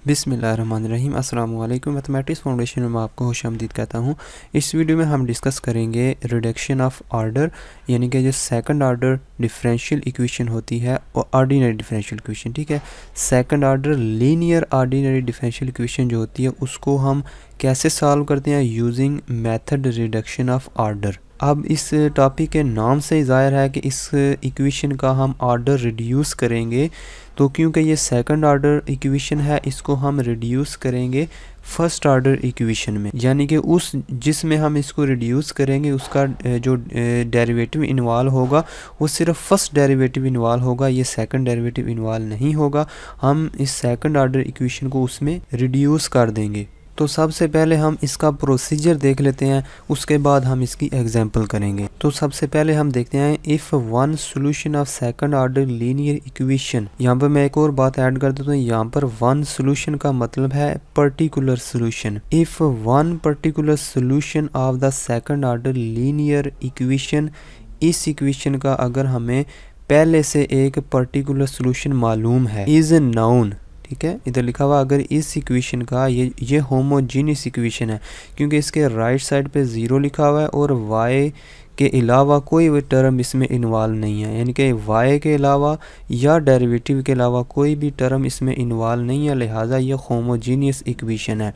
बिस्मिल्लाहिर्रहमानिर्रहीम। अस्सलाम वालेकुम। मैथमेटिक्स फाउंडेशन में मैं आपको खुशामदीद कहता हूँ। इस वीडियो में हम डिस्कस करेंगे रिडक्शन ऑफ ऑर्डर, यानी कि जो सेकंड ऑर्डर डिफरेंशियल इक्वेशन होती है और ऑर्डिनरी डिफरेंशियल इक्वेशन। ठीक है, second order linear ordinary differential equation जो होती है उसको हम कैसे सॉल्व करते हैं using method reduction of order. अब इस टॉपिक के नाम से ज़ाहिर है कि इस इक्वेशन का हम ऑर्डर रिड्यूस करेंगे, तो क्योंकि ये सेकंड ऑर्डर इक्वेशन है इसको हम रिड्यूस करेंगे फर्स्ट ऑर्डर इक्वेशन में, यानी कि उस जिसमें हम इसको रिड्यूस करेंगे उसका जो डेरिवेटिव इन्वॉल्व होगा वो सिर्फ फर्स्ट डेरिवेटिव इन्वॉल्व होगा, ये सेकंड डेरिवेटिव इन्वॉल्व नहीं होगा। हम इस सेकंड ऑर्डर इक्वेशन को उसमें रिड्यूस कर देंगे। तो सबसे पहले हम इसका प्रोसीजर देख लेते हैं, उसके बाद हम इसकी एग्जांपल करेंगे। तो सबसे पहले हम देखते हैं if one solution of second order linear equation. यहाँ पर मैं एक और बात ऐड कर देता हूँ, यहाँ पर वन सोल्यूशन का मतलब है particular solution. If one particular solution of the second order linear equation, इस इक्वेशन का अगर हमें पहले से एक पर्टिकुलर सोल्यूशन मालूम है, इज नाउन। ठीक है, इधर लिखा हुआ अगर इस इक्वेशन का ये होमोजीनियस इक्वेशन है, क्योंकि इसके राइट साइड पे ज़ीरो लिखा हुआ है और y के अलावा कोई भी टर्म इसमें इन्वॉल्व नहीं है, यानी कि y के अलावा या डेरिवेटिव के अलावा कोई भी टर्म इसमें इन्वॉल्व नहीं है, लिहाजा ये होमोजीनियस इक्वेशन है।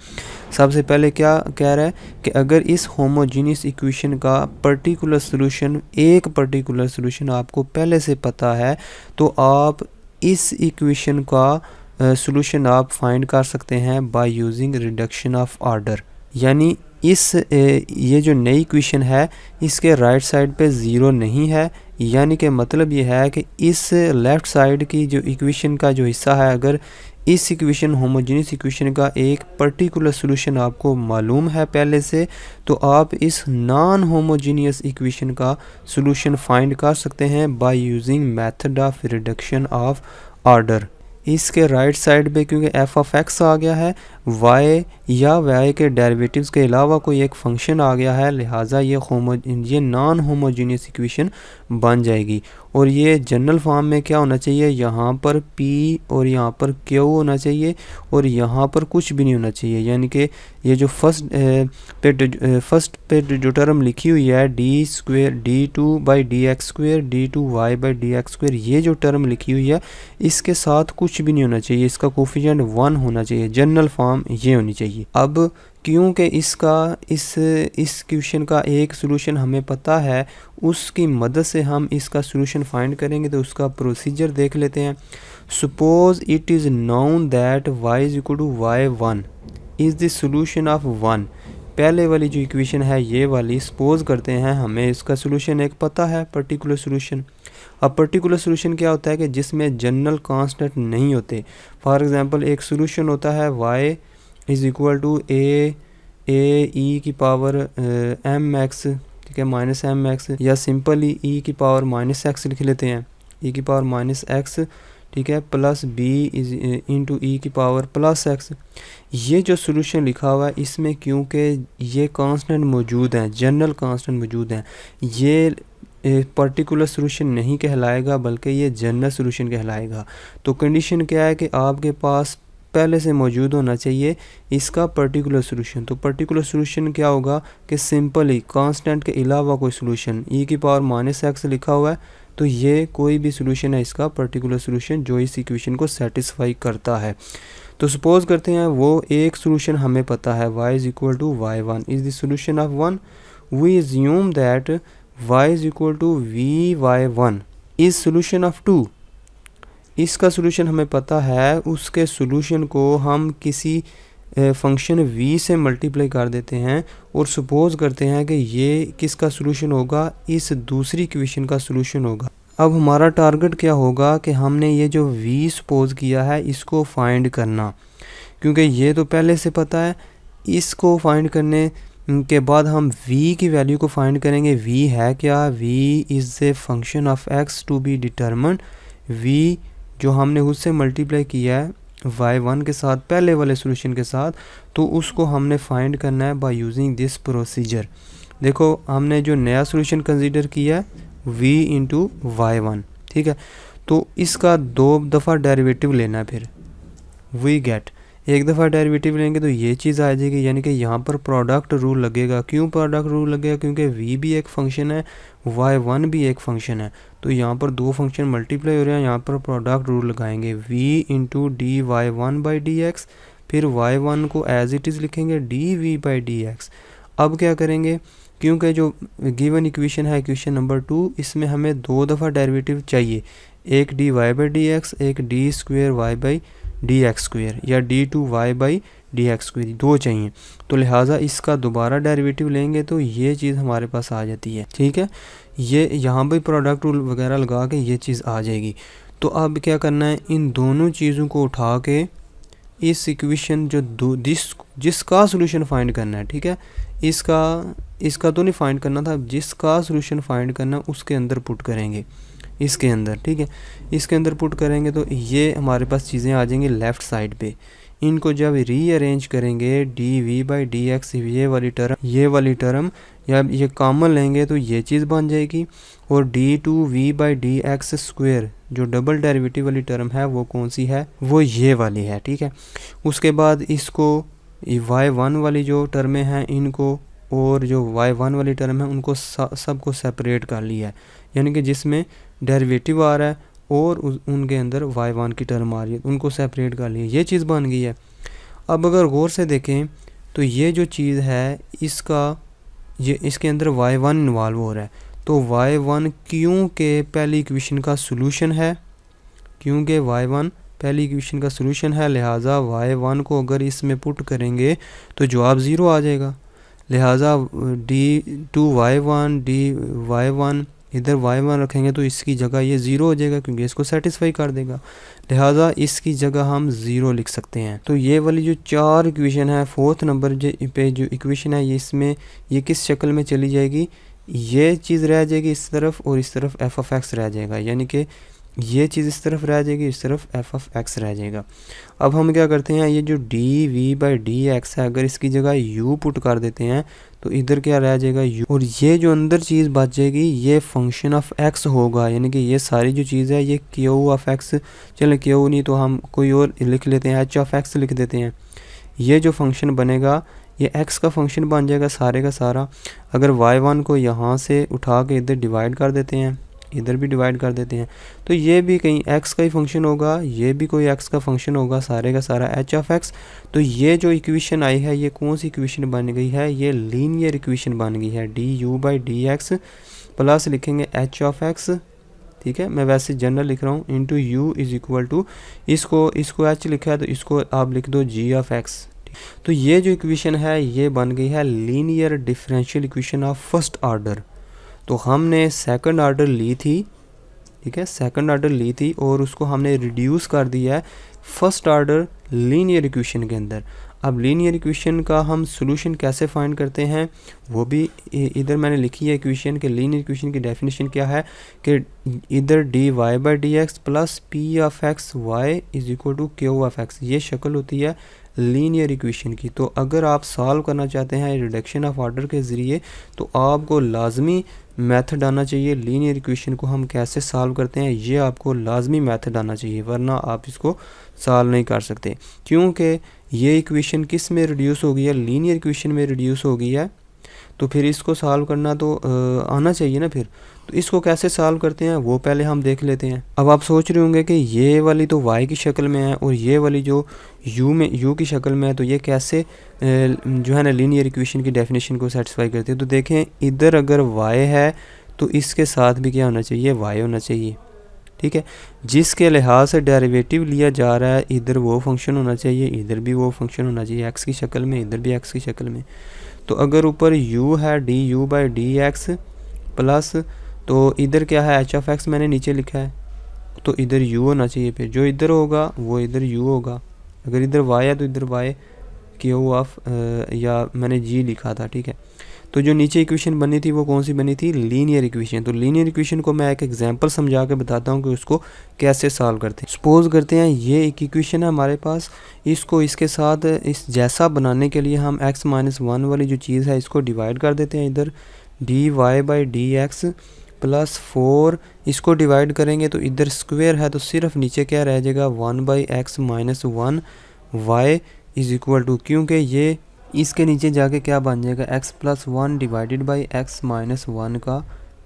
सबसे पहले क्या कह रहा है कि अगर इस होमोजीनियस इक्वेशन का पर्टिकुलर सोल्यूशन, एक पर्टिकुलर सोल्यूशन आपको पहले से पता है, तो आप इस इक्वेशन का सोल्यूशन आप फाइंड कर सकते हैं by using reduction of order. यानी ये जो नई इक्वेशन है इसके राइट साइड पे ज़ीरो नहीं है, यानी कि मतलब ये है कि इस लेफ़्ट साइड की जो इक्वेशन का जो हिस्सा है, अगर इस इक्वेशन होमोजेनियस इक्वेशन का एक पर्टिकुलर सोल्यूशन आपको मालूम है पहले से, तो आप इस नॉन होमोजेनियस इक्वेशन का सोल्यूशन फाइंड कर सकते हैं by using method of reduction of order. इसके राइट साइड पे क्योंकि एफ ऑफ एक्स आ गया है, वाई या वाई के डेरिवेटिव्स के अलावा कोई एक फंक्शन आ गया है, लिहाजा ये नॉन होमोजीनियस इक्वेशन बन जाएगी। और ये जनरल फॉर्म में क्या होना चाहिए, यहाँ पर P और यहाँ पर Q होना चाहिए और यहाँ पर कुछ भी नहीं होना चाहिए, यानी कि ये जो फर्स्ट पे जो टर्म लिखी हुई है d² d2/dx², d2y/dx², ये जो टर्म लिखी हुई है इसके साथ कुछ भी नहीं होना चाहिए, इसका कोफिशिएंट 1 होना चाहिए, जनरल फॉर्म ये होनी चाहिए। अब क्योंकि इस क्वेश्चन का एक सोल्यूशन हमें पता है, उसकी मदद से हम इसका सोल्यूशन फाइंड करेंगे, तो उसका प्रोसीजर देख लेते हैं। Suppose it is known that y = y1 is the solution of 1। पहले वाली जो इक्वेशन है ये वाली, सपोज करते हैं हमें इसका सोल्यूशन एक पता है, पर्टिकुलर सोल्यूशन। अब पर्टिकुलर सोल्यूशन क्या होता है कि जिसमें जनरल कांस्टेंट नहीं होते। फॉर एग्जांपल एक सोल्यूशन होता है y = a की पावर mx, ठीक है, -mx, या सिंपली e की पावर -x लिख लेते हैं, e की पावर -x, ठीक है, प्लस b इंटू e की पावर +x। ये जो सोल्यूशन लिखा हुआ है इसमें क्योंकि ये कांस्टेंट मौजूद हैं, जनरल कांस्टेंट मौजूद हैं, ये पर्टिकुलर सोल्यूशन नहीं कहलाएगा बल्कि ये जनरल सोल्यूशन कहलाएगा। तो कंडीशन क्या है कि आपके पास पहले से मौजूद होना चाहिए इसका पर्टिकुलर सोल्यूशन। तो पर्टिकुलर सोल्यूशन क्या होगा कि सिंपली कांस्टेंट के अलावा कोई सोल्यूशन, e की पावर -x लिखा हुआ है, तो ये कोई भी सोल्यूशन है इसका पर्टिकुलर सोल्यूशन जो इस इक्वेशन को सेटिस्फाई करता है। तो सपोज करते हैं वो एक सोल्यूशन हमें पता है, y = y1 is the solution of 1। We assume that y = vy1 is solution of 2। इसका सोल्यूशन हमें पता है, उसके सोल्यूशन को हम किसी फंक्शन v से मल्टीप्लाई कर देते हैं और सपोज करते हैं कि ये किसका सोल्यूशन होगा, इस दूसरी इक्वेशन का सोल्यूशन होगा। अब हमारा टारगेट क्या होगा कि हमने ये जो v सपोज किया है इसको फाइंड करना, क्योंकि ये तो पहले से पता है। इसको फाइंड करने के बाद हम v की वैल्यू को फाइंड करेंगे। v है क्या, v is a function of x to be determined. v जो हमने उससे मल्टीप्लाई किया है y1 के साथ, पहले वाले सोल्यूशन के साथ, तो उसको हमने फाइंड करना है बाय यूजिंग दिस प्रोसीजर। देखो हमने जो नया सोल्यूशन कंसीडर किया है v × y1, ठीक है, तो इसका 2 दफ़ा डेरिवेटिव लेना है, फिर वी गेट एक दफ़ा डेरिवेटिव लेंगे तो ये चीज़ आ जाएगी, यानी कि यहाँ पर प्रोडक्ट रूल लगेगा। क्यों प्रोडक्ट रूल लगेगा? क्योंकि v भी एक फंक्शन है, y1 भी एक फंक्शन है, तो यहाँ पर दो फंक्शन मल्टीप्लाई हो रहे हैं, यहाँ पर प्रोडक्ट रूल लगाएंगे v into D Y one by D X, फिर y1 को एज इट इज़ लिखेंगे D we by D X. अब क्या करेंगे, क्योंकि जो गिवन इक्वेशन है इक्वेशन नंबर 2, इसमें हमें दो दफ़ा डेरिवेटिव चाहिए, एक D Y by D X, एक D square Y by D x square या D two Y by D x square, दो चाहिए। तो लिहाजा इसका दोबारा डेरिवेटिव लेंगे तो ये चीज़ हमारे पास आ जाती है। ठीक है, ये यहाँ पर प्रोडक्ट रूल वगैरह लगा के ये चीज़ आ जाएगी। तो अब क्या करना है, इन दोनों चीज़ों को उठा के इस इक्वेशन जो जिसका सोल्यूशन फाइंड करना है, ठीक है, इसका तो नहीं फाइंड करना था, जिसका सोल्यूशन फाइंड करना है उसके अंदर पुट करेंगे, इसके अंदर। ठीक है, इसके अंदर पुट करेंगे तो ये हमारे पास चीज़ें आ जाएंगी लेफ़्ट साइड पे। इनको जब रीअरेंज करेंगे d we by D x, ये वाली टर्म या ये कॉमन लेंगे तो ये चीज़ बन जाएगी, और d two v by D x square जो डबल डेरिवेटिव वाली टर्म है वो कौन सी है, वो ये वाली है। ठीक है, उसके बाद इसको y1 वाली जो टर्में हैं इनको और जो y1 वाली टर्म है उनको सबको सेपरेट कर लिया है, यानी कि जिसमें डेरिवेटिव आ रहा है और उनके अंदर y1 की टर्म आ रही है, उनको सेपरेट कर लिया, ये चीज़ बन गई है। अब अगर गौर से देखें तो ये जो चीज़ है इसके अंदर y1 इन्वॉल्व हो रहा है, तो y1 क्योंकि पहली इक्वेशन का सॉल्यूशन है, क्योंकि y1 पहली इक्वेशन का सॉल्यूशन है, लिहाजा y1 को अगर इसमें पुट करेंगे तो जवाब 0 आ जाएगा। लिहाजा डी टू y1 इधर y1 रखेंगे तो इसकी जगह ये 0 हो जाएगा, क्योंकि इसको सेटिस्फाई कर देगा, लिहाजा इसकी जगह हम 0 लिख सकते हैं। तो ये वाली जो 4 इक्वेशन है, 4th नंबर पे जो इक्वेशन है, ये इसमें ये किस शक्ल में चली जाएगी, ये चीज़ रह जाएगी इस तरफ और इस तरफ एफ ऑफ एक्स रह जाएगा, यानी कि ये चीज़ इस तरफ रह जाएगी, इस तरफ एफ ऑफ एक्स रह जाएगा। अब हम क्या करते हैं, ये जो d we by D x है, अगर इसकी जगह यू पुट कर देते हैं तो इधर क्या रह जाएगा यू, और ये जो अंदर चीज़ बच जाएगी ये फंक्शन ऑफ एक्स होगा, यानी कि ये सारी जो चीज़ है ये क्यू ऑफ एक्स, चले क्यू नहीं तो हम कोई और लिख लेते हैं, एच ऑफ एक्स लिख देते हैं। ये जो फंक्शन बनेगा ये एक्स का फंक्शन बन जाएगा सारे का सारा। अगर y1 को यहाँ से उठा के इधर डिवाइड कर देते हैं, इधर भी डिवाइड कर देते हैं, तो ये भी कहीं x का ही फंक्शन होगा, ये भी कोई x का फंक्शन होगा, सारे का सारा h ऑफ x। तो ये जो इक्वेशन आई है ये कौन सी इक्वेशन बन गई है, ये लीनियर इक्वेशन बन गई है, d u by D x plus लिखेंगे h ऑफ x। ठीक है, मैं वैसे जनरल लिख रहा हूँ, into u is equal to इसको h लिखा है तो इसको आप लिख दो g ऑफ x। तो ये जो इक्वेशन है ये बन गई है linear differential equation of first order. तो हमने सेकंड ऑर्डर ली थी, ठीक है, सेकंड ऑर्डर ली थी और उसको हमने रिड्यूस कर दिया है फर्स्ट ऑर्डर लीनियर इक्वेशन के अंदर। अब लीनियर इक्वेशन का हम सॉल्यूशन कैसे फाइंड करते हैं वो भी इधर मैंने लिखी है इक्वेशन के। लीनियर इक्वेशन की डेफिनेशन क्या है कि इधर d Y by D x plus p of x y is equal to q of x, ये शक्ल होती है लीनियर इक्वेशन की। तो अगर आप सॉल्व करना चाहते हैं रिडक्शन ऑफ ऑर्डर के ज़रिए तो आपको लाजमी मेथड आना चाहिए। लीनियर इक्वेशन को हम कैसे सॉल्व करते हैं ये आपको लाजमी मेथड आना चाहिए, वरना आप इसको सॉल्व नहीं कर सकते, क्योंकि ये इक्वेशन किस में रिड्यूस हो गई है, लीनियर इक्वेशन में रिड्यूस हो गई है। तो फिर इसको सॉल्व करना तो आना चाहिए ना फिर। तो इसको कैसे सॉल्व करते हैं वो पहले हम देख लेते हैं। अब आप सोच रहे होंगे कि ये वाली तो y की शक्ल में है और ये वाली जो u की शक्ल में है, तो ये कैसे जो है ना लीनियर इक्वेशन की डेफिनेशन को सेटिस्फाई करती है। तो देखें इधर अगर y है तो इसके साथ भी क्या होना चाहिए, y होना चाहिए। ठीक है, जिसके लिहाज से डेरिवेटिव लिया जा रहा है इधर वो फंक्शन होना चाहिए, इधर भी वो फंक्शन होना चाहिए x की शक्ल में, इधर भी x की शक्ल में। तो अगर ऊपर u है d u by D x plus, तो इधर क्या है h ऑफ x मैंने नीचे लिखा है, तो इधर u होना चाहिए, फिर जो इधर होगा वो इधर u होगा। अगर इधर y है तो इधर y क्यू ऑफ या मैंने g लिखा था। ठीक है, तो जो नीचे इक्वेशन बनी थी वो कौन सी बनी थी, लीनियर इक्वेशन। तो लीनियर इक्वेशन को मैं एक एग्जांपल समझा के बताता हूँ कि उसको कैसे सॉल्व करते हैं। सपोज करते हैं ये एक इक्वेशन है हमारे पास, इसको इसके साथ इस जैसा बनाने के लिए हम x माइनस 1 वाली जो चीज़ है इसको डिवाइड कर देते हैं। इधर d Y by D x plus 4 इसको डिवाइड करेंगे तो इधर स्क्वेयर है तो सिर्फ नीचे क्या रह जाएगा 1 by x minus 1 y is equal to, क्योंकि ये इसके नीचे जाके क्या बन जाएगा, x+1 डिवाइडेड बाई x-1 का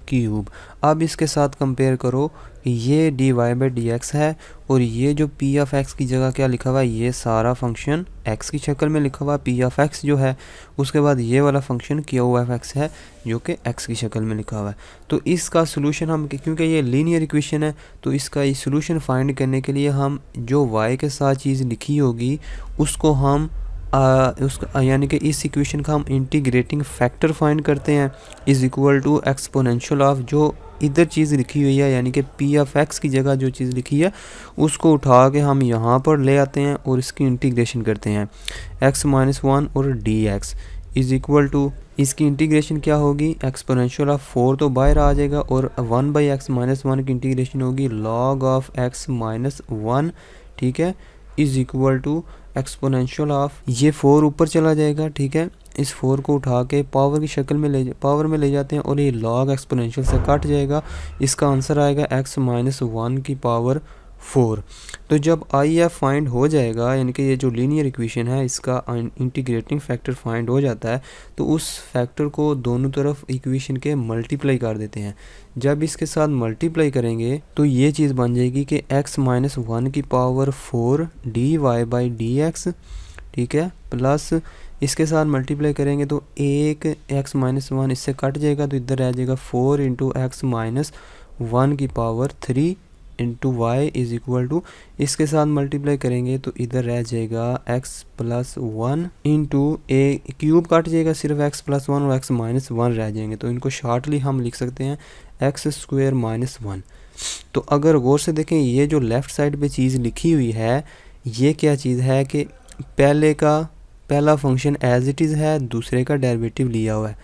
क्यूब। अब इसके साथ कंपेयर करो कि ये dy बाई dx है और ये जो p ऑफ x की जगह क्या लिखा हुआ है, ये सारा फंक्शन x की शक्ल में लिखा हुआ है p ऑफ x जो है, उसके बाद ये वाला फंक्शन q ऑफ x है जो कि x की शक्ल में लिखा हुआ है। तो इसका सोल्यूशन हम, क्योंकि ये लीनियर इक्वेशन है, तो इसका ये सोल्यूशन फाइंड करने के लिए हम जो y के साथ चीज़ लिखी होगी उसको हम उसका यानी कि इस इक्वेशन का हम इंटीग्रेटिंग फैक्टर फाइंड करते हैं, is equal to exponential of जो इधर चीज़ लिखी हुई है, यानी कि p ऑफ x की जगह जो चीज़ लिखी है उसको उठा के हम यहाँ पर ले आते हैं और इसकी इंटीग्रेशन करते हैं x-1 और dx इज़ इक्वल टू, इसकी इंटीग्रेशन क्या होगी, एक्सपोनेंशियल ऑफ 4 तो बाहर आ जाएगा और 1/x-1 की इंटीग्रेशन होगी log ऑफ x-1, ठीक है, is equal to exponential of, ये 4 ऊपर चला जाएगा, ठीक है, इस 4 को उठा के पावर की शक्ल में पावर में ले जाते हैं और ये log एक्सपोनेंशियल से कट जाएगा। इसका आंसर आएगा x-1 की पावर 4। तो जब IF फाइंड हो जाएगा, यानी कि ये जो लीनियर इक्वेशन है इसका इंटीग्रेटिंग फैक्टर फाइंड हो जाता है, तो उस फैक्टर को दोनों तरफ इक्वेशन के मल्टीप्लाई कर देते हैं। जब इसके साथ मल्टीप्लाई करेंगे तो ये चीज़ बन जाएगी कि x-1 की पावर 4 dy बाई dx, ठीक है, प्लस इसके साथ मल्टीप्लाई करेंगे तो एक x-1 इससे कट जाएगा, तो इधर रह जाएगा 4 इंटू x-1 की power 3 into y is equal to, इसके साथ मल्टीप्लाई करेंगे तो इधर रह जाएगा x+1 इंटू ए क्यूब कट जाएगा, सिर्फ x+1 और x-1 रह जाएंगे, तो इनको शॉर्टली हम लिख सकते हैं x² - 1। तो अगर गौर से देखें, ये जो लेफ़्ट साइड पे चीज़ लिखी हुई है ये क्या चीज़ है कि पहला फंक्शन एज इट इज़ है, दूसरे का डेरिवेटिव लिया हुआ है,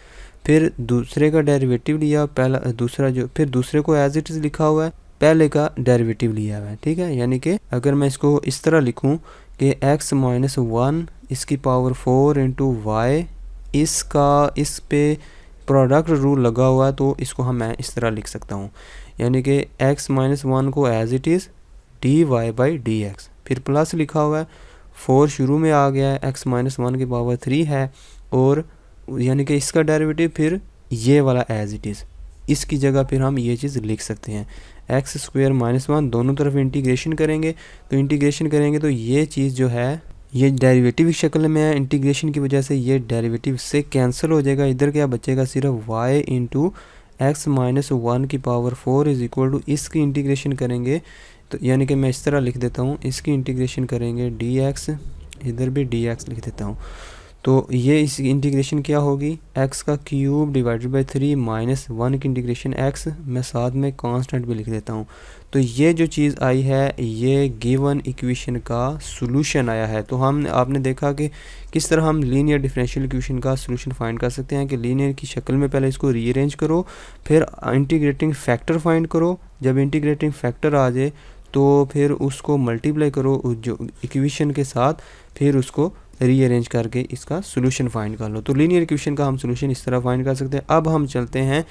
फिर दूसरे का डेरिवेटिव लिया, फिर दूसरे को एज इट इज़ लिखा हुआ है, पहले का डेरिवेटिव लिया हुआ है, ठीक है। यानी कि अगर मैं इसको इस तरह लिखूं कि x-1 इसकी पावर 4 इंटू वाई, इस पे प्रोडक्ट रूल लगा हुआ है, तो इसको मैं इस तरह लिख सकता हूँ, यानी कि x-1 को as it is dy by dx, फिर प्लस लिखा हुआ है, 4 शुरू में आ गया है, x-1 की पावर 3 है, और यानी कि इसका डेरिवेटिव फिर ये वाला एज इट इज़, इसकी जगह फिर हम ये चीज़ लिख सकते हैं x² - 1, दोनों तरफ इंटीग्रेशन करेंगे, तो ये चीज़ जो है ये डेरिवेटिव की शक्ल में है, इंटीग्रेशन की वजह से ये डेरिवेटिव से कैंसिल हो जाएगा, इधर क्या बचेगा, सिर्फ y इंटू x-1 की पावर 4 इज़ इक्वल टू, इसकी इंटीग्रेशन करेंगे तो यानी कि मैं इस तरह लिख देता हूँ, इसकी इंटीग्रेशन करेंगे dx, इधर भी dx लिख देता हूँ, तो ये इस इंटीग्रेशन क्या होगी, x का क्यूब डिवाइडेड बाई 3 माइनस 1 की इंटीग्रेशन x, मैं साथ में कांस्टेंट भी लिख देता हूँ। तो ये जो चीज़ आई है ये गिवन इक्वेशन का सॉल्यूशन आया है। तो आपने देखा कि किस तरह हम लीनियर डिफरेंशियल इक्वेशन का सॉल्यूशन फाइंड कर सकते हैं कि लीनियर की शक्ल में पहले इसको रीअरेंज करो, फिर इंटीग्रेटिंग फैक्टर फाइंड करो, जब इंटीग्रेटिंग फैक्टर आ जाए तो फिर उसको मल्टीप्लाई करो जो इक्वेशन के साथ, फिर उसको रीअरेंज करके इसका सॉल्यूशन फाइंड कर लो। तो लीनियर इक्वेशन का हम सॉल्यूशन इस तरह फाइंड कर सकते हैं। अब हम चलते हैं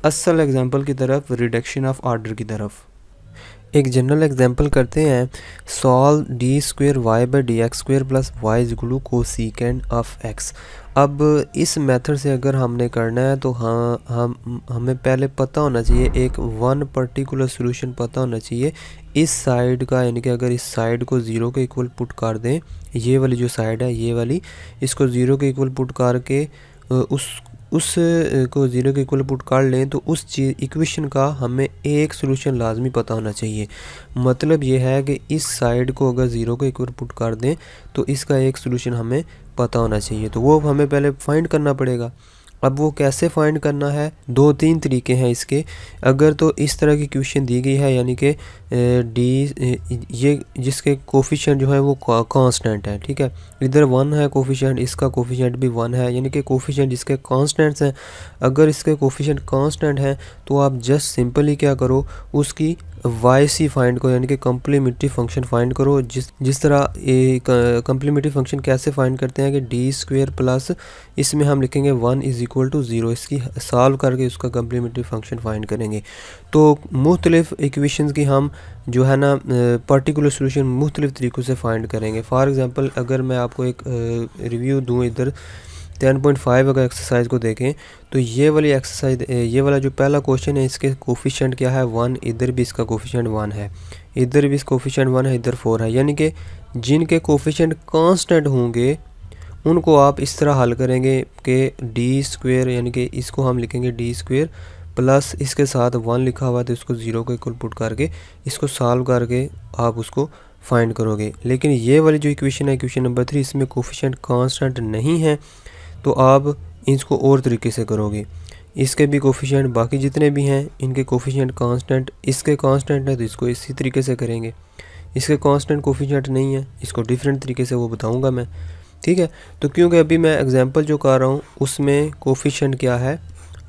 असल एग्जांपल की तरफ, रिडक्शन ऑफ ऑर्डर की तरफ। एक जनरल एग्जांपल करते हैं, solve d² y by dx² plus y is equal to cosecant of x। अब इस मेथड से अगर हमने करना है तो हमें पहले पता होना चाहिए, एक वन पर्टिकुलर सॉल्यूशन पता होना चाहिए इस साइड का, यानी कि अगर इस साइड को 0 के इक्वल पुट कर दें, ये वाली जो साइड है ये वाली, इसको 0 के इक्वल पुट करके उस को 0 के इक्वल पुट कर लें तो उस चीज़ इक्वेशन का हमें एक सॉल्यूशन लाजमी पता होना चाहिए। मतलब ये है कि इस साइड को अगर 0 के इक्वल पुट कर दें तो इसका एक सॉल्यूशन हमें पता होना चाहिए, तो वो हमें पहले फाइंड करना पड़ेगा। अब वो कैसे फाइंड करना है, 2-3 तरीके हैं इसके। अगर तो इस तरह की इक्वेशन दी गई है, यानी कि ये जिसके कोफिशिएंट जो है वो कांस्टेंट है, ठीक है, इधर 1 है कोफिशिएंट, इसका कोफिशिएंट भी 1 है, यानी कि कोफिशिएंट जिसके कांस्टेंट्स हैं, अगर इसके कोफिशिएंट कांस्टेंट हैं तो आप जस्ट सिंपली क्या करो, उसकी YC फाइंड करो, यानी कि कम्प्लीमेंट्री फंक्शन फाइंड करो। जिस तरह कम्प्लीमेंट्री फंक्शन कैसे फाइंड करते हैं कि d² प्लस इसमें हम लिखेंगे 1 इज़ इक्वल टू 0 इसकी सॉल्व करके उसका कम्प्लीमेंट्री फंक्शन फाइंड करेंगे। तो मुख्तलिफ इक्वेशंस की हम जो है ना पर्टिकुलर सोल्यूशन मुख्तलिफ तरीक़ों से फाइंड करेंगे। फॉर एग्ज़ाम्पल अगर मैं आपको एक रिव्यू दूँ इधर 10.5 अगर एक्सरसाइज को देखें तो ये वाली एक्सरसाइज ये वाला जो पहला क्वेश्चन है इसके कोफिशिएंट क्या है 1, इधर भी इसका कोफिशिएंट 1 है, इधर भी इसका कोफिशिएंट 1 है, इधर 4 है। यानी कि जिनके कोफिशिएंट कांस्टेंट होंगे उनको आप इस तरह हल करेंगे कि डी स्क्वेयर यानी कि इसको हम लिखेंगे डी स्क्वेयर प्लस इसके साथ 1 लिखा हुआ है तो इसको 0 को इक्वल पुट करके इसको सॉल्व करके आप उसको फाइंड करोगे। लेकिन ये वाली जो इक्वेशन है इक्वेशन नंबर 3 इसमें कोफिशिएंट कांस्टेंट नहीं है तो आप इसको और तरीके से करोगे। इसके भी कोफिशिएंट बाकी जितने भी हैं इनके कोफिशिएंट कांस्टेंट, इसके कांस्टेंट है तो इसको इसी तरीके से करेंगे। इसके कांस्टेंट कोफिशिएंट नहीं है इसको डिफरेंट तरीके से वो बताऊंगा मैं, ठीक है। तो क्योंकि अभी मैं एग्जांपल जो कर रहा हूँ उसमें कोफिशिएंट क्या है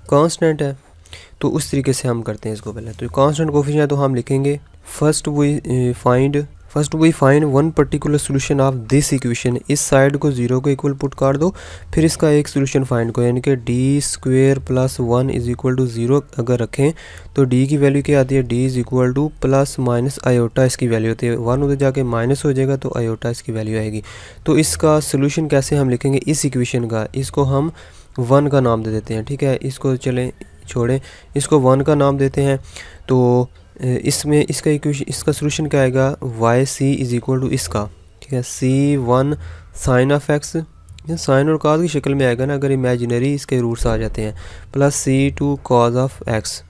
कांस्टेंट है तो उस तरीके से हम करते हैं इसको। पहले तो कांस्टेंट कोफिशिएंट तो हम लिखेंगे first we find one particular solution of this equation. इस साइड को 0 को इक्वल पुट कर दो, फिर इसका एक सोल्यूशन फाइंड करो यानी कि D square plus 1 is equal to 0 अगर रखें तो डी की वैल्यू क्या आती है, D is equal two plus minus iota इसकी वैल्यू होती है। 1 उधर जाके माइनस हो जाएगा तो आयोटा इसकी वैल्यू आएगी। तो इसका सोल्यूशन कैसे हम लिखेंगे इस इक्वेशन का, इसको हम 1 का नाम दे देते हैं, ठीक है। इसको चलें छोड़ें, इसको 1 का नाम देते हैं। तो इसमें इसका इक्वेशन इसका सोल्यूशन क्या आएगा y c is equal to इसका, ठीक है, C1 sine of x, sine और कॉज की शक्ल में आएगा ना अगर इमेजिनरी इसके रूट्स आ जाते हैं, plus C2 cause of x,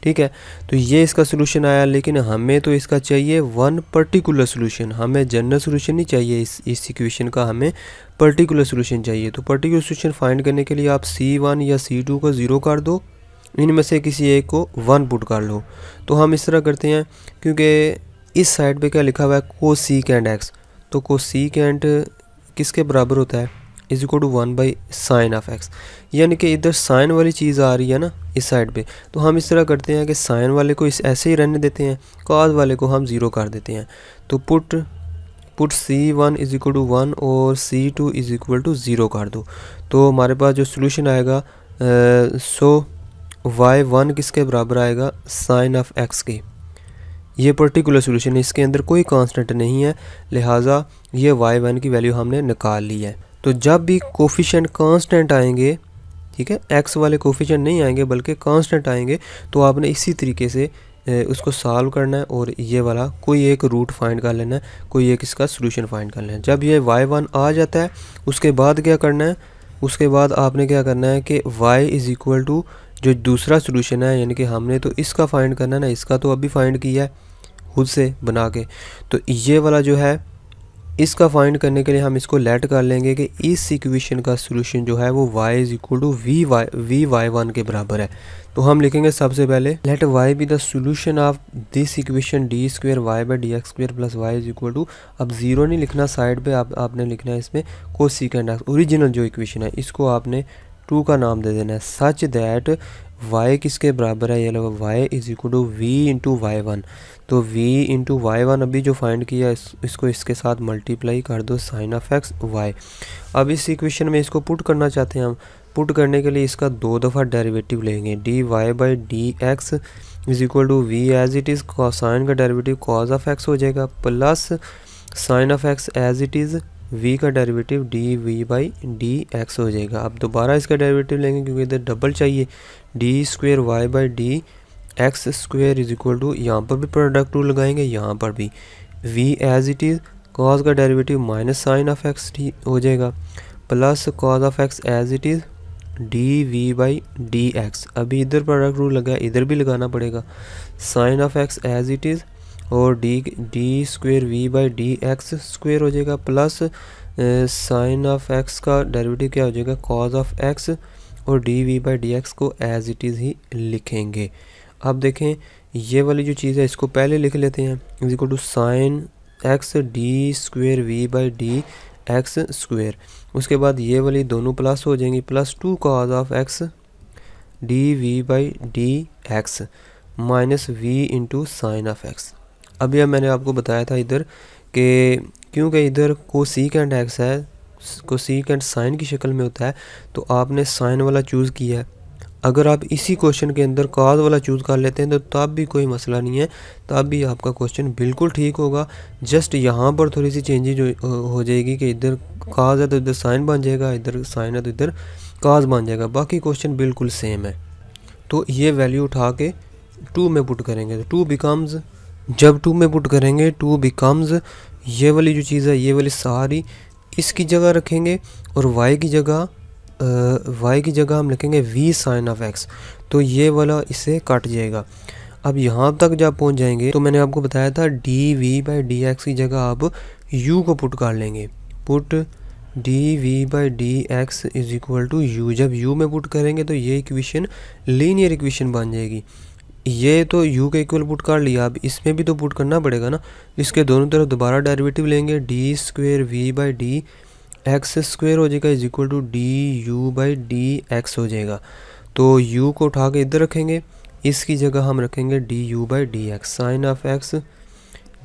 ठीक है। तो ये इसका सोल्यूशन आया। लेकिन हमें तो इसका चाहिए वन पर्टिकुलर सोल्यूशन, हमें जनरल सोल्यूशन नहीं चाहिए इस इक्वेशन का, हमें पर्टिकुलर सोल्यूशन चाहिए। तो पर्टिकुलर सोल्यूशन फाइंड करने के लिए आप C1 या C2 को 0 कर दो, इनमें से किसी एक को 1 पुट कर लो। तो हम इस तरह करते हैं क्योंकि इस साइड पे क्या लिखा हुआ है कोसेकेंट एक्स, तो कोसेकेंट किसके बराबर होता है is equal to 1 by sine of x, यानी कि इधर साइन वाली चीज़ आ रही है ना इस साइड पे। तो हम इस तरह करते हैं कि साइन वाले को इस ऐसे ही रहने देते हैं, कॉज वाले को हम 0 कर देते हैं। तो put C1 is equal to 1 और C2 इज इक्वल टू 0 कर दो। तो हमारे पास जो सोल्यूशन आएगा y1 किसके बराबर आएगा साइन ऑफ एक्स के। ये पर्टिकुलर सोल्यूशन है, इसके अंदर कोई कांस्टेंट नहीं है, लिहाजा ये y1 की वैल्यू हमने निकाल ली है। तो जब भी कोफिशिएंट कांस्टेंट आएंगे, ठीक है, x वाले कोफिशिएंट नहीं आएंगे बल्कि कांस्टेंट आएंगे, तो आपने इसी तरीके से उसको सॉल्व करना है और ये वाला कोई एक रूट फाइंड कर लेना है, कोई एक इसका सोल्यूशन फाइंड कर लेना है। जब ये y1 आ जाता है उसके बाद क्या करना है, उसके बाद आपने क्या करना है कि y इज़ इक्वल टू जो दूसरा सोल्यूशन है, यानी कि हमने तो इसका फाइंड करना है ना, इसका तो अभी फाइंड किया है खुद से बना के, तो ये वाला जो है इसका फाइंड करने के लिए हम इसको लेट कर लेंगे कि इस इक्वेशन का सोल्यूशन जो है वो y इज इक्वल टू वी1 के बराबर है। तो हम लिखेंगे सबसे पहले let y be the solution of this equation D square Y by D x square plus y is equal to, अब 0 नहीं लिखना साइड पे, आपने लिखना है इसमें कोसेकेंट एक्स, ओरिजिनल जो इक्वेशन है इसको आपने 2 का नाम दे देना है, सच दैट y किसके बराबर है, ये लो y is equal to v into y1। तो v इंटू y1 अभी जो फाइंड किया इसको इसके साथ मल्टीप्लाई कर दो साइन ऑफ एक्स y। अब इस इक्वेशन में इसको पुट करना चाहते हैं हम, पुट करने के लिए इसका 2 दफ़ा डेरिवेटिव लेंगे, d Y by D x is equal to v as it is, sine का डेरिवेटिव कॉज ऑफ एक्स हो जाएगा, plus sine of x as it is, v का derivative d we by D x हो जाएगा। अब दोबारा इसका derivative लेंगे क्योंकि इधर डबल चाहिए, d square Y by D x square is equal to, यहाँ पर भी प्रोडक्ट रूल लगाएंगे, यहाँ पर भी v as it is, cos का derivative minus sine of x हो जाएगा, plus cos of x as it is D we by D X. अभी इधर प्रोडक्ट रूल लगा, इधर भी लगाना पड़ेगा, sine of x as it is और D square we by D x square हो जाएगा, प्लस साइन ऑफ एक्स का डेरिवेटिव क्या हो जाएगा कॉज ऑफ एक्स, और D we by D x को एज इट इज़ ही लिखेंगे। अब देखें ये वाली जो चीज़ है इसको पहले लिख लेते हैं, is equal to sine x d square we by D x square, उसके बाद ये वाली दोनों प्लस हो जाएंगी, plus 2 cos of x d we by D x minus v into sine of x. अभी मैंने आपको बताया था इधर कि क्योंकि इधर कोसेकेंट एक्स है कोसेकेंट साइन की शक्ल में होता है तो आपने साइन वाला चूज़ किया है। अगर आप इसी क्वेश्चन के अंदर कॉज वाला चूज़ कर लेते हैं तो तब भी कोई मसला नहीं है, तब भी आपका क्वेश्चन बिल्कुल ठीक होगा। जस्ट यहाँ पर थोड़ी सी चेंजेज हो जाएगी कि इधर कॉज है तो इधर साइन बन जाएगा, इधर साइन है तो इधर कॉज बन जाएगा, बाकी क्वेश्चन बिल्कुल सेम है। तो ये वैल्यू उठा के 2 में पुट करेंगे तो 2 बिकम्स, जब 2 में पुट करेंगे 2 बिकम्स, ये वाली जो चीज़ है ये वाली सारी इसकी जगह रखेंगे और y की जगह हम लिखेंगे v साइन ऑफ x, तो ये वाला इससे कट जाएगा। अब यहाँ तक जब पहुँच जाएंगे तो मैंने आपको बताया था dv/dx की जगह आप u को पुट कर लेंगे, put dv/dx is equal to u। जब u में पुट करेंगे तो ये इक्वेशन लीनियर इक्वेशन बन जाएगी। ये तो u के इक्वल पुट कर लिया, अब इसमें भी तो पुट करना पड़ेगा ना, इसके दोनों तरफ दोबारा डेरिवेटिव लेंगे, D square v/d x square हो जाएगा is equal to D u/dx हो जाएगा। तो u को उठा के इधर रखेंगे, इसकी जगह हम रखेंगे d u/dx sine of x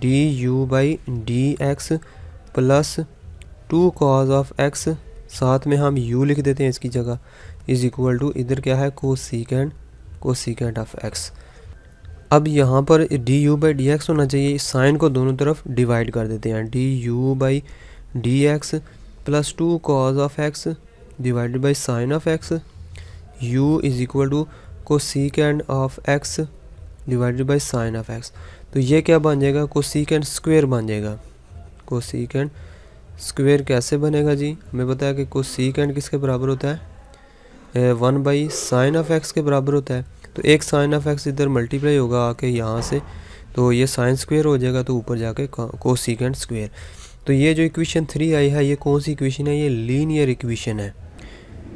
d u/dx plus 2 cos of x, साथ में हम u लिख देते हैं इसकी जगह, इज इक्वल टू इधर क्या है कोसेकेंट ऑफ x। अब यहाँ पर डी u/dx होना चाहिए, साइन को दोनों तरफ डिवाइड कर देते हैं, d u/dx plus 2 cos of x divided by sine of x, u is equal to cosecant of x divided by sine of x। तो ये क्या बन जाएगा, कोसेकेंट स्क्वेयर बन जाएगा। कोसेकेंट स्क्वेयर कैसे बनेगा जी, हमें पता है कि कोसेकेंट किसके बराबर होता है, 1 साइन ऑफ x के बराबर होता है। तो एक साइन ऑफ x इधर मल्टीप्लाई होगा आके यहाँ से, तो ये साइन स्क्वेयर हो जाएगा, तो ऊपर जाके कोसेकेंट स्क्वेयर। तो ये जो इक्वेशन 3 आई है ये कौन सी इक्वेशन है, ये लीनियर इक्वेशन है।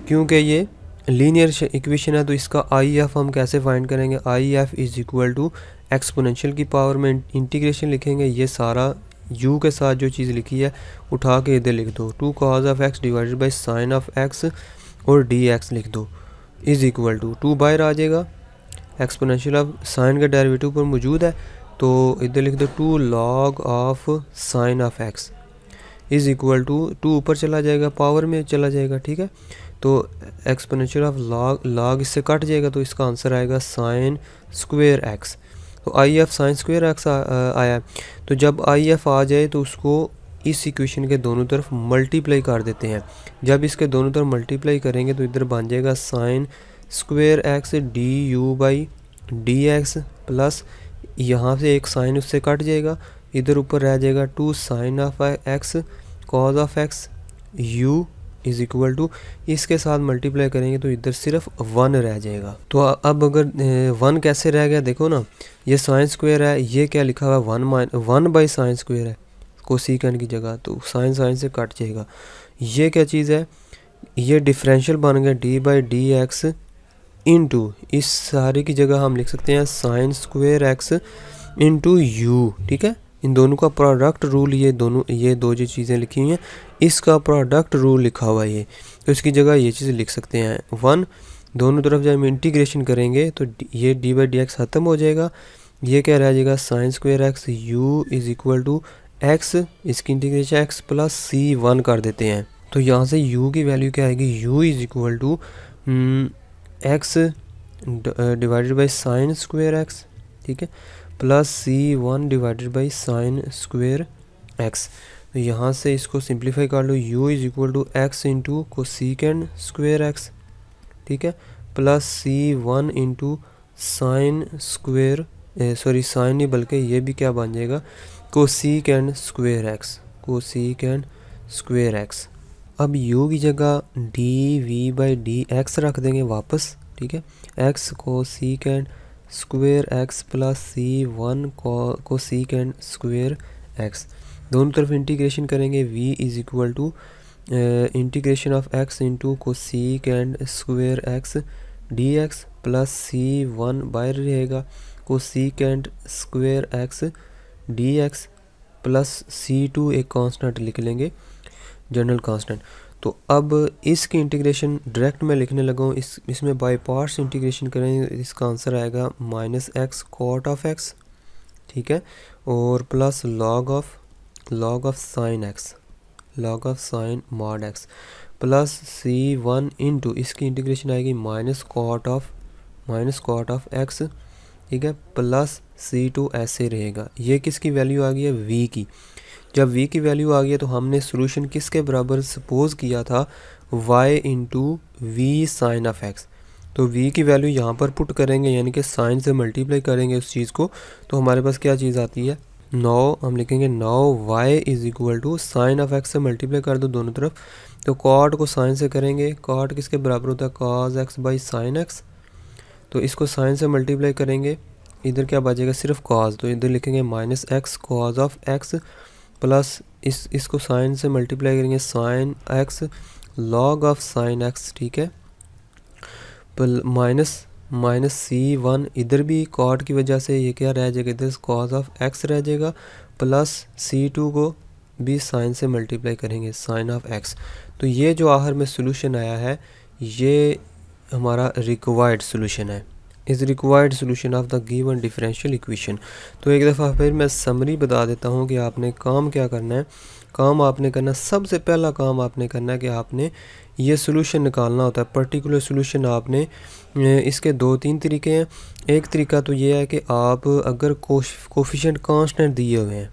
क्योंकि ये लीनियर इक्वेशन है तो इसका IF हम कैसे फाइंड करेंगे, IF is equal to exponential की पावर में इंटीग्रेशन लिखेंगे, ये सारा u के साथ जो चीज़ लिखी है उठा के इधर लिख दो, 2 cos of x divided by sine of x और dx लिख दो, इज इक्वल टू 2 बाहर आ जाएगा, एक्सपोनेंशियल ऑफ साइन का डेरिवेटिव पर मौजूद है तो इधर लिख दो 2 log of sine of x is equal to 2 ऊपर चला जाएगा, पावर में चला जाएगा, ठीक है। तो एक्सपोनेंशियल ऑफ लॉग इससे कट जाएगा, तो इसका आंसर आएगा साइन स्क्वेयर x। तो IF साइन स्क्वेयर x आया। तो जब IF आ जाए तो उसको इस इक्वेशन के दोनों तरफ मल्टीप्लाई कर देते हैं। जब इसके दोनों तरफ मल्टीप्लाई करेंगे तो इधर बन जाएगा sine square x d u/dx plus यहाँ से एक साइन उससे कट जाएगा, इधर ऊपर रह जाएगा 2 sine of x cos of x u is equal to, इसके साथ मल्टीप्लाई करेंगे तो इधर सिर्फ 1 रह जाएगा। तो अब अगर 1 कैसे रह गया देखो ना, ये साइन स्क्वेयर है, ये क्या लिखा हुआ है 1 बाई साइन स्क्वेयर है कोसेकेंट की जगह, तो साइन से कट जाएगा। ये क्या चीज़ है, ये डिफरेंशियल बन गया d/dx इंटू, इस सारे की जगह हम लिख सकते हैं sign square x into you, ठीक है। इन दोनों का प्रोडक्ट रूल, ये दो जो चीज़ें लिखी हुई हैं इसका प्रोडक्ट रूल लिखा हुआ है ये, तो इसकी जगह ये चीज़ लिख सकते हैं 1। दोनों तरफ जब हम इंटीग्रेशन करेंगे तो ये d/dx ख़त्म हो जाएगा, ये क्या रह जाएगा sine square x u is equal to x, इसकी इंटीग्रेशन x प्लस c1 कर देते हैं। तो यहाँ से u की वैल्यू क्या आएगी, u is equal to x divided by sine square x, ठीक है, plus c1 divided by sine square x। तो यहाँ से इसको सिंप्लीफाई कर लो, u is equal to x into cosecant square x, ठीक है, plus c1 into sine square, sine नहीं बल्कि ये भी क्या बन जाएगा कोसेकेंट स्क्वेयर x। अब u की जगह dv/dx रख देंगे वापस, ठीक है, x cosecant square x plus c1 cosecant square x। दोनों तरफ इंटीग्रेशन करेंगे, v is equal to integration of x into cosecant square x dx plus c1 बाहर रहेगा cosecant square x dx plus c2 एक कांस्टेंट लिख लेंगे, general constant. तो अब इसकी इंटीग्रेशन डायरेक्ट मैं लिखने लगा हूँ, इसमें बाय पार्ट्स इंटीग्रेशन करेंगे, इसका आंसर आएगा -x कॉट ऑफ x, ठीक है, और plus log of sign x, log of sine mod x plus c1 into इसकी इंटीग्रेशन आएगी माइनस कॉट ऑफ एक्स, ठीक है, प्लस c2 ऐसे रहेगा। ये किसकी वैल्यू आ गई है, v की। जब v की वैल्यू आ गई है तो हमने सोल्यूशन किसके बराबर सपोज किया था, y into v sine of x. तो v की वैल्यू यहाँ पर पुट करेंगे, यानी कि साइन से मल्टीप्लाई करेंगे उस चीज़ को, तो हमारे पास क्या चीज़ आती है, 9 हम लिखेंगे 9 y is equal to sine of x से मल्टीप्लाई कर दो दोनों तरफ, तो कॉट को साइन से करेंगे, कॉट किसके बराबर होता है, cos x by sine x. तो इसको साइन से मल्टीप्लाई करेंगे, इधर क्या बचेगा, सिर्फ कॉस, तो इधर लिखेंगे minus x cos of x plus इसको साइन से मल्टीप्लाई करेंगे sine x log of sine x, ठीक है, माइनस c1, इधर भी कॉट की वजह से ये क्या रह जाएगा, इधर कॉस ऑफ एक्स रह जाएगा, प्लस c2 को भी साइन से मल्टीप्लाई करेंगे साइन ऑफ एक्स। तो ये जो आखिर में सोल्यूशन आया है ये हमारा रिक्वायर्ड सोल्यूशन है, is required solution of the given differential equation. तो एक दफ़ा फिर मैं समरी बता देता हूँ कि आपने काम क्या करना है। काम आपने करना, सबसे पहला काम आपने करना है कि आपने ये सोल्यूशन निकालना होता है, पर्टिकुलर सोल्यूशन। आपने इसके 2-3 तरीके हैं। एक तरीका तो ये है कि आप अगर कोफिशिएंट कांस्टेंट दिए हुए हैं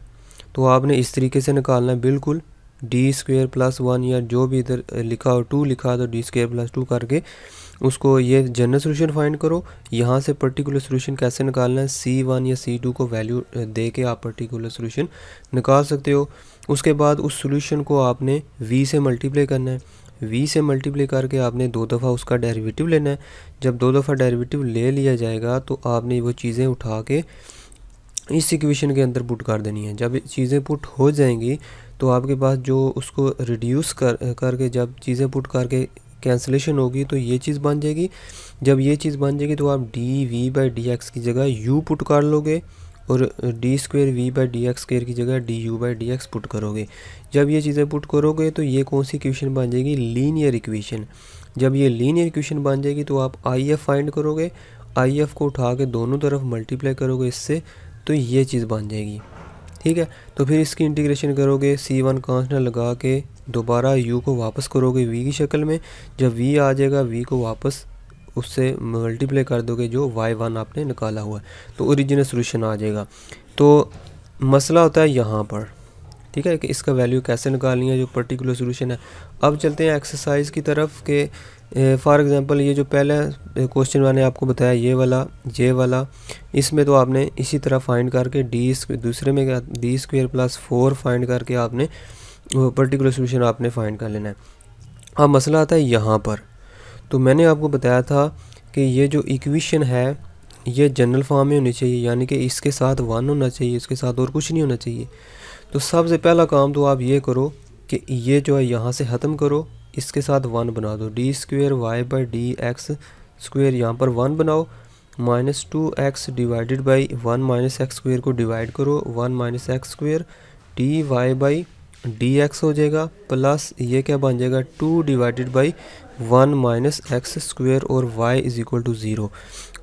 तो आपने इस तरीके से निकालना है, बिल्कुल d² + 1 या जो भी इधर लिखा हो 2 लिखा हो तो d² + 2 करके उसको ये जनरल सोल्यूशन फाइंड करो। यहाँ से पर्टिकुलर सोल्यूशन कैसे निकालना है, c1 या c2 को वैल्यू दे के आप पर्टिकुलर सोल्यूशन निकाल सकते हो। उसके बाद उस सोल्यूशन को आपने v से मल्टीप्लाई करना है, v से मल्टीप्लाई करके आपने 2 दफ़ा उसका डेरिवेटिव लेना है। जब 2 दफ़ा डेरिवेटिव ले लिया जाएगा तो आपने वो चीज़ें उठा के इस इक्वेशन के अंदर पुट कर देनी है। जब चीज़ें पुट हो जाएंगी तो आपके पास जो उसको रिड्यूस करके जब चीज़ें पुट करके कैंसिलेशन होगी तो ये चीज़ बन जाएगी। जब ये चीज़ बन जाएगी तो आप dv/dx की जगह u पुट कर लोगे और d²v/dx² की जगह du/dx पुट करोगे। जब ये चीज़ें पुट करोगे तो ये कौन सी इक्वेशन बन जाएगी, लीनियर इक्वेशन। जब ये लीनियर इक्वेशन बन जाएगी तो आप if फाइंड करोगे, if को उठा के दोनों तरफ मल्टीप्लाई करोगे इससे, तो ये चीज़ बन जाएगी, ठीक है। तो फिर इसकी इंटीग्रेशन करोगे, c1 कांस्टेंट लगा के दोबारा u को वापस करोगे v की शक्ल में। जब v आ जाएगा v को वापस उससे मल्टीप्लाई कर दोगे जो y1 आपने निकाला हुआ है, तो ओरिजिनल सोल्यूशन आ जाएगा। तो मसला होता है यहाँ पर, ठीक है, कि इसका वैल्यू कैसे निकालनी है, जो पर्टिकुलर सोल्यूशन है। अब चलते हैं एक्सरसाइज की तरफ के फॉर एग्जांपल ये जो पहला क्वेश्चन मैंने आपको बताया ये वाला, इसमें तो आपने इसी तरह फाइंड करके दूसरे में क्या d² + 4 फाइंड करके आपने पर्टिकुलर सोल्यूशन आपने फाइंड कर लेना है। अब मसला आता है यहाँ पर। तो मैंने आपको बताया था कि ये जो इक्वेशन है ये जनरल फॉर्म में होनी चाहिए, यानी कि इसके साथ 1 होना चाहिए, इसके साथ और कुछ नहीं होना चाहिए। तो सबसे पहला काम तो आप ये करो कि ये जो है यहाँ से ख़त्म करो, इसके साथ 1 बना दो, d² y/dx² यहाँ पर 1 बनाओ, -2x डिवाइडेड बाई 1 - x² को डिवाइड करो, 1 - x² dy/dx हो जाएगा, प्लस ये क्या बन जाएगा 2 डिवाइडेड बाई 1 - x² और y इज़ इक्वल टू 0।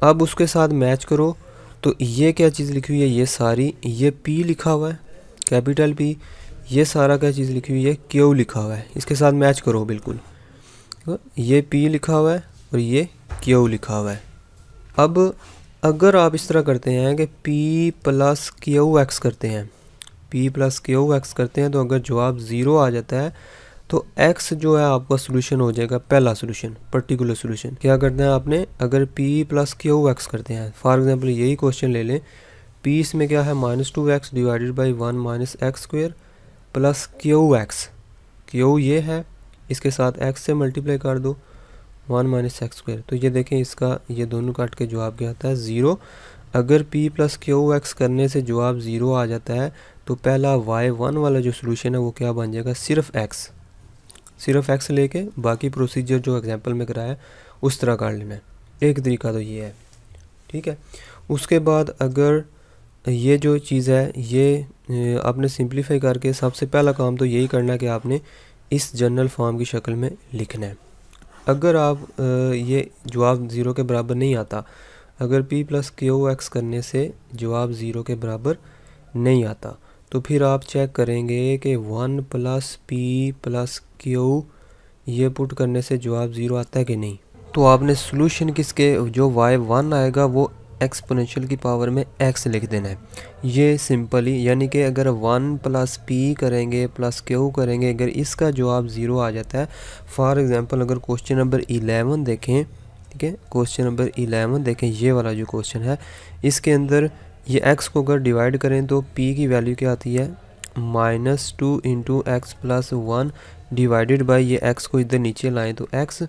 अब उसके साथ मैच करो तो ये क्या चीज़ लिखी हुई है, ये सारी, ये p लिखा हुआ है कैपिटल P, ये सारा क्या चीज़ लिखी हुई है, Q लिखा हुआ है। इसके साथ मैच करो बिल्कुल, तो ये P लिखा हुआ है और ये Q लिखा हुआ है। अब अगर आप इस तरह करते हैं कि P + QX करते हैं, P + QX करते हैं, तो अगर जवाब 0 आ जाता है तो X जो है आपका सोल्यूशन हो जाएगा, पहला सोल्यूशन, पर्टिकुलर सोल्यूशन। क्या करते हैं आपने, अगर P + QX करते हैं, फॉर एग्जांपल यही क्वेश्चन ले लें, P इसमें क्या है -2x divided by 1 - x² plus QX, Q ये है, इसके साथ x से मल्टीप्लाई कर दो 1 - x²। तो ये देखें इसका ये दोनों काट के जवाब क्या आता है 0। अगर P + QX करने से जवाब 0 आ जाता है तो पहला y1 वाला जो सोल्यूशन है वो क्या बन जाएगा, सिर्फ x लेके बाकी प्रोसीजर जो एग्जांपल में कराया उस तरह कर लेना है। एक तरीका तो ये है, ठीक है। उसके बाद अगर ये जो चीज़ है ये आपने सिंप्लीफाई करके, सबसे पहला काम तो यही करना है कि आपने इस जनरल फॉर्म की शक्ल में लिखना है। अगर आप ये जवाब 0 के बराबर नहीं आता, अगर P + QX करने से जवाब 0 के बराबर नहीं आता, तो फिर आप चेक करेंगे कि 1 + p + q ये पुट करने से जवाब 0 आता है कि नहीं। तो आपने सोल्यूशन किसके जो y1 आएगा वो एक्सपोनेंशियल की पावर में x लिख देना है। ये सिंपली यानी कि अगर 1 + p करेंगे + q करेंगे, अगर इसका जवाब 0 आ जाता है। फॉर एग्जांपल अगर क्वेश्चन नंबर 11 देखें, ठीक है, क्वेश्चन नंबर 11 देखें, ये वाला जो क्वेश्चन है इसके अंदर ये x को अगर डिवाइड करें तो p की वैल्यू क्या आती है -2 × x + 1 डिवाइडेड बाई ये x को इधर नीचे लाएं तो x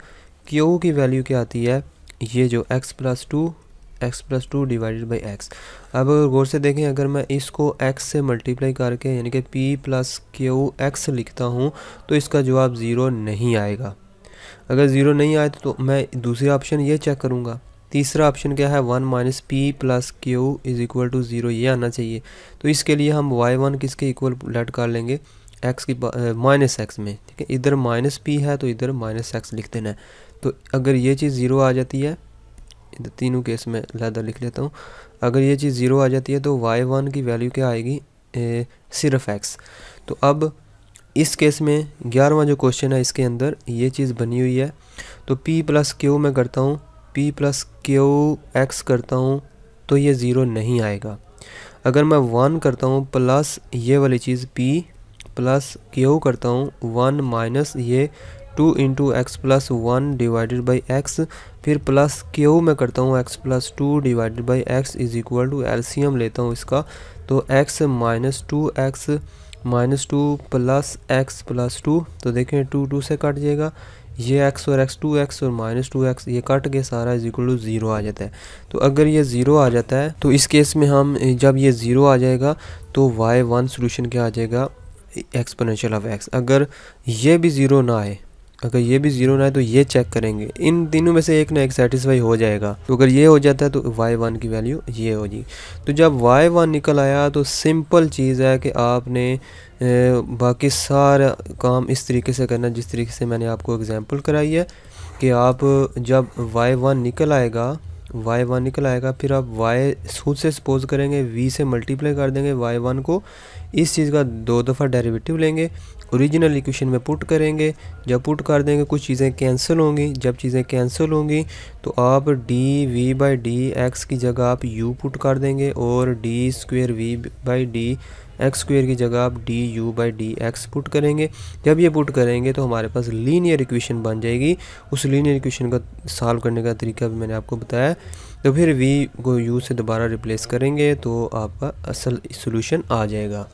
q की वैल्यू क्या आती है, ये जो x + 2 डिवाइडेड बाई x। अब अगर गौर से देखें, अगर मैं इसको x से मल्टीप्लाई करके यानी कि p + q x लिखता हूँ तो इसका जवाब 0 नहीं आएगा। अगर 0 नहीं आए तो मैं दूसरा ऑप्शन ये चेक करूँगा। तीसरा ऑप्शन क्या है, 1 - p + q = 0, ये आना चाहिए। तो इसके लिए हम y1 किसके इक्वल लेट कर लेंगे, x की -x में, ठीक है। इधर -p है तो इधर -x लिख देना है। तो अगर ये चीज़ 0 आ जाती है, इधर तीनों केस में लहदा लिख लेता हूँ, अगर ये चीज़ 0 आ जाती है तो y1 की वैल्यू क्या आएगी, सिर्फ x। तो अब इस केस में 11वां जो क्वेश्चन है इसके अंदर ये चीज़ बनी हुई है। तो p + q मैं करता हूँ, p + q x करता हूँ तो ये 0 नहीं आएगा। अगर मैं 1 करता हूँ प्लस ये वाली चीज़ p + q करता हूँ 1 माइनस ये 2 × x + 1 डिवाइडेड बाई x, फिर प्लस q में करता हूँ x + 2 divided by x = LCM लेता हूँ इसका, तो x - 2x - 2 + x + 2, तो देखें 2 2 से कट जाएगा, ये x और x 2x और -2x ये कट के सारा = 0 आ जाता है। तो अगर ये 0 आ जाता है तो इस केस में हम जब ये 0 आ जाएगा तो y1 सोल्यूशन क्या आ जाएगा, एक्सपोनेंशियल ऑफ x। अगर ये भी 0 ना आए, अगर ये भी 0 ना आए तो ये चेक करेंगे, इन तीनों में से एक ना एक सेटिस्फाई हो जाएगा। तो अगर ये हो जाता है तो y1 की वैल्यू ये हो जाएगी। तो जब y1 निकल आया तो सिंपल चीज़ है कि आपने बाकी सारा काम इस तरीके से करना जिस तरीके से मैंने आपको एग्जांपल कराई है कि आप जब y1 निकल आएगा फिर आप y खुद से सपोज करेंगे v से मल्टीप्लाई कर देंगे y1 को, इस चीज़ का 2 दफ़ा डेरिवेटिव लेंगे, ओरिजिनल इक्वेशन में पुट करेंगे। जब पुट कर देंगे कुछ चीज़ें कैंसिल होंगी, जब चीज़ें कैंसिल होंगी तो आप dv/dx की जगह आप u पुट कर देंगे और d2v/dx² की जगह आप du/dx पुट करेंगे। जब ये पुट करेंगे तो हमारे पास लीनियर इक्वेशन बन जाएगी। उस लीनियर इक्वेशन का सॉल्व करने का तरीका भी मैंने आपको बताया। तो फिर v को u से दोबारा रिप्लेस करेंगे तो आपका असल सोल्यूशन आ जाएगा।